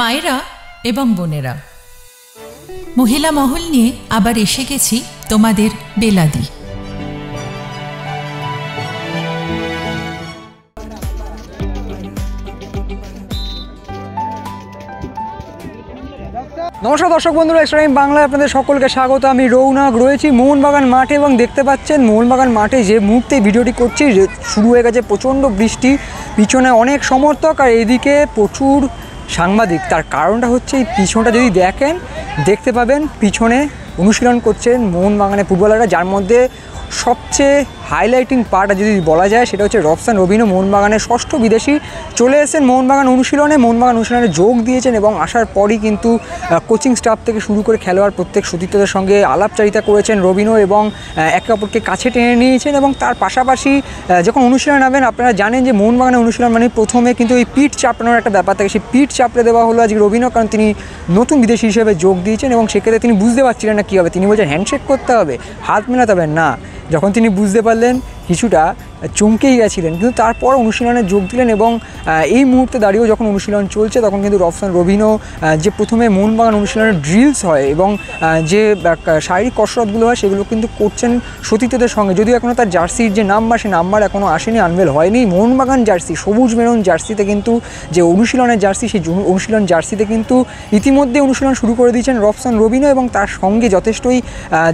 মায়েরা এবং বোনেরা, মহিলা মহল নিয়ে আবার এসে গেছি তোমাদের বেলাদি। নমস্কার দর্শক বন্ধুরা, এক্সট্রা টাইম বাংলায় আপনাদের সকলকে স্বাগত। আমি রৌনক রয়েছি মোহনবাগান মাঠে এবং দেখতে পাচ্ছেন মোহনবাগান মাঠে যে মুহূর্তে ভিডিওটি করছি শুরু হয়ে গেছে প্রচণ্ড বৃষ্টি, পিছনে অনেক সমর্থক আর এদিকে প্রচুর সাংবাদিক। তার কারণটা হচ্ছে এই পিছনটা যদি দেখতে পাবেন পিছনে অনুশীলন করছেন মোহনবাগানের ফুটবলাররা, যার মধ্যে সবচেয়ে হাইলাইটিং পার্ট যদি বলা যায় সেটা হচ্ছে রবসান রবিনো, মোহনবাগানের ষষ্ঠ বিদেশি, চলে এসেছেন মোহনবাগান অনুশীলনে যোগ দিয়েছেন এবং আসার পরই কিন্তু কোচিং স্টাফ থেকে শুরু করে খেলোয়াড় প্রত্যেক সতীর্থদের সঙ্গে আলাপচারিতা করেছেন রবিনো এবং একে অপরকে কাছে টেনে নিয়েছেন। এবং তার পাশাপাশি যখন অনুশীলন নামেন, আপনারা জানেন যে মোহনবাগানের অনুশীলন মানে প্রথমে কিন্তু এই পিঠ চাপড়ানোর একটা ব্যাপার থাকে, সেই পিঠ চাপড়ে দেওয়া হলো আজকে রবিনো, কারণ তিনি নতুন বিদেশি হিসেবে যোগ দিয়েছেন এবং সেক্ষেত্রে তিনি বুঝতে পারছিলেন না কী হবে। তিনি বলছেন হ্যান্ডশেক করতে হবে, হাত মেলাতে হবে না। যখন তিনি বুঝতে পারলেন কিছুটা চমকেই গেছিলেন, কিন্তু তারপর অনুশীলনে যোগ দিলেন এবং এই মুহূর্তে দাঁড়িয়েও যখন অনুশীলন চলছে তখন কিন্তু রবসান রবিনো যে প্রথমে মোহনবাগান অনুশীলনের ড্রিলস হয় এবং যে শারীরিক কসরতগুলো হয় সেগুলো কিন্তু করছেন সতীর্থদের সঙ্গে। যদিও এখনও তার জার্সির যে নাম্বার, সে নাম্বার এখনও আসেনি, আনভেল হয়নি। মোহনবাগান জার্সি সবুজ মেরুন জার্সিতে কিন্তু যে অনুশীলনের জার্সি, সেই অনুশীলন জার্সিতে কিন্তু ইতিমধ্যে অনুশীলন শুরু করে দিয়েছেন রবসান রবিনো এবং তার সঙ্গে যথেষ্টই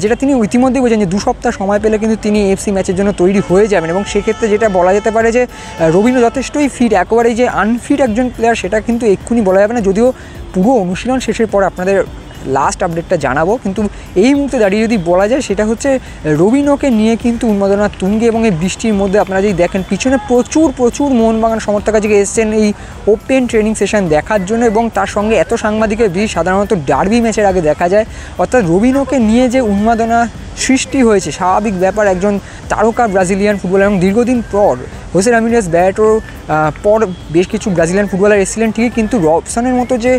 যেটা তিনি ইতিমধ্যেই বলছেন যে 2 সপ্তাহ সময় পেলে কিন্তু তিনি এফসি ম্যাচের জন্য তৈরি হয়ে যাবেন। এবং সেক্ষেত্রে যেটা বলা যেতে পারে যে রবিনো যথেষ্টই ফিট, একেবারেই যে আনফিট একজন প্লেয়ার সেটা কিন্তু এক্ষুনি বলা যাবে না, যদিও পুরো অনুশীলন শেষের পর আপনাদের লাস্ট আপডেটটা জানাবো। কিন্তু এই মুহূর্তে দাঁড়িয়ে যদি বলা যায় সেটা হচ্ছে রবিনোকে নিয়ে কিন্তু উন্মাদনা তুঙ্গে এবং এই বৃষ্টির মধ্যে আপনারা যদি দেখেন পিছনে প্রচুর মোহনবাগান সমর্থক আজকে এসেছেন এই ওপেন ট্রেনিং সেশন দেখার জন্য এবং তার সঙ্গে এত সাংবাদিকের ভিড় সাধারণত ডার্বি ম্যাচের আগে দেখা যায়। অর্থাৎ রবিনোকে নিয়ে যে উন্মাদনা সৃষ্টি হয়েছে স্বাভাবিক ব্যাপার, একজন তারকা ব্রাজিলিয়ান ফুটবলার এবং দীর্ঘদিন পর হোসে রামিরেস ব্যাটোর পর বেশ কিছু ব্রাজিলিয়ান ফুটবলার এসেছিলেন ঠিকই, কিন্তু রবসানের মতো যে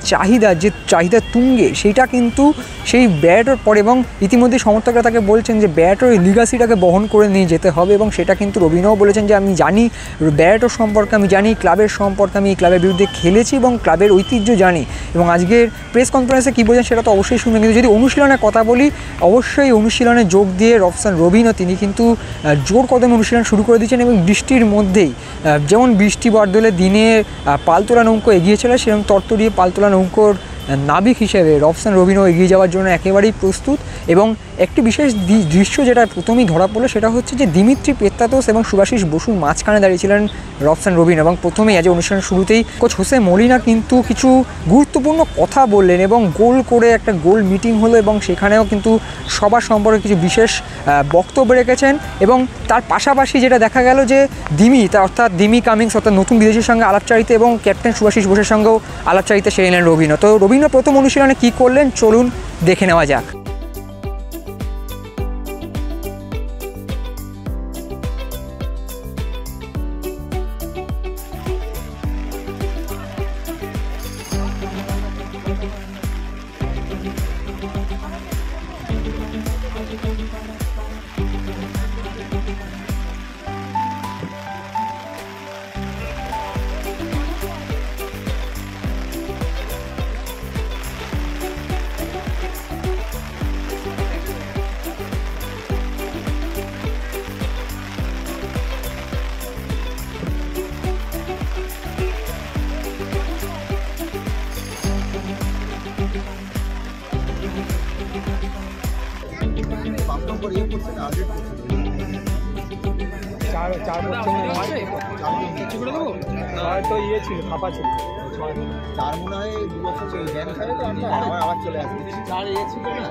চাহিদা তুঙ্গে সেইটা কিন্তু সেই ব্যাটোর পর এবং ইতিমধ্যে সমর্থকরা তাকে বলছেন যে ব্যাটোর লিগাসিটাকে বহন করে নিয়ে যেতে হবে এবং সেটা কিন্তু রবিনোও বলেছেন যে আমি জানি ব্যাটোর সম্পর্কে, আমি জানি ক্লাবের সম্পর্কে, আমি এই ক্লাবের বিরুদ্ধে খেলেছি এবং ক্লাবের ঐতিহ্য জানি। এবং আজকের প্রেস কনফারেন্সে কী বলছেন সেটা তো অবশ্যই শুনবেন, কিন্তু যদি অনুশীলনের কথা বলি, অবশ্যই অনুশীলনে যোগ দিয়ে রবসান রবিনো তিনি কিন্তু জোর কদমে অনুশীলন শুরু করে দিয়েছেন এবং বৃষ্টির মধ্যেই, যেমন বৃষ্টি বদলে দিনে পালতোলা নৌকো এগিয়ে চলে, সেরকম তরতরিয়ে পালতোলা নৌকোর নাবিক হিসেবে রবসান রবিনো এগিয়ে যাওয়ার জন্য একেবারেই প্রস্তুত। এবং একটি বিশেষ দৃশ্য যেটা প্রথমেই ধরা পড়লো সেটা হচ্ছে যে দিমিত্রি পেত্রাতোস এবং সুভাশিস বসুর মাঝখানে দাঁড়িয়েছিলেন রবসান রবিনো এবং প্রথমেই আজ অনুষ্ঠানের শুরুতেই কোচ হোসে মলিনা কিন্তু কিছু গুরুত্বপূর্ণ কথা বললেন এবং গোল করে একটা গোল মিটিং হলো এবং সেখানেও কিন্তু সবার সম্পর্কে কিছু বিশেষ বক্তব্য রেখেছেন। এবং তার পাশাপাশি যেটা দেখা গেল যে অর্থাৎ দিমি কামিংস অর্থাৎ নতুন বিদেশির সঙ্গে আলাপচারিতা এবং ক্যাপ্টেন সুভাশিস বসুর সঙ্গেও আলাপচারিতা সেরে নিলেন রবিনো। তো রবিনো প্রথম অনুশীলনে কী করলেন চলুন দেখে নেওয়া যাক। তো ইয়ে ছিল ফাঁপা ছিল, তার মনে হয় 2 বছর জ্ঞান খাবে তো আবার চলে আসবে, চার ইয়ে ছিল না।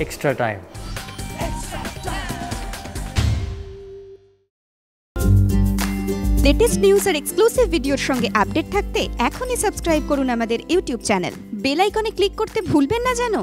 Extra time. লেটেস্ট নিউজ আর এক্সক্লুসিভ ভিডিওর সঙ্গে আপডেট থাকতে এখনই সাবস্ক্রাইব করুন আমাদের ইউটিউব চ্যানেল। বেল আইকনে ক্লিক করতে ভুলবেন না যেন।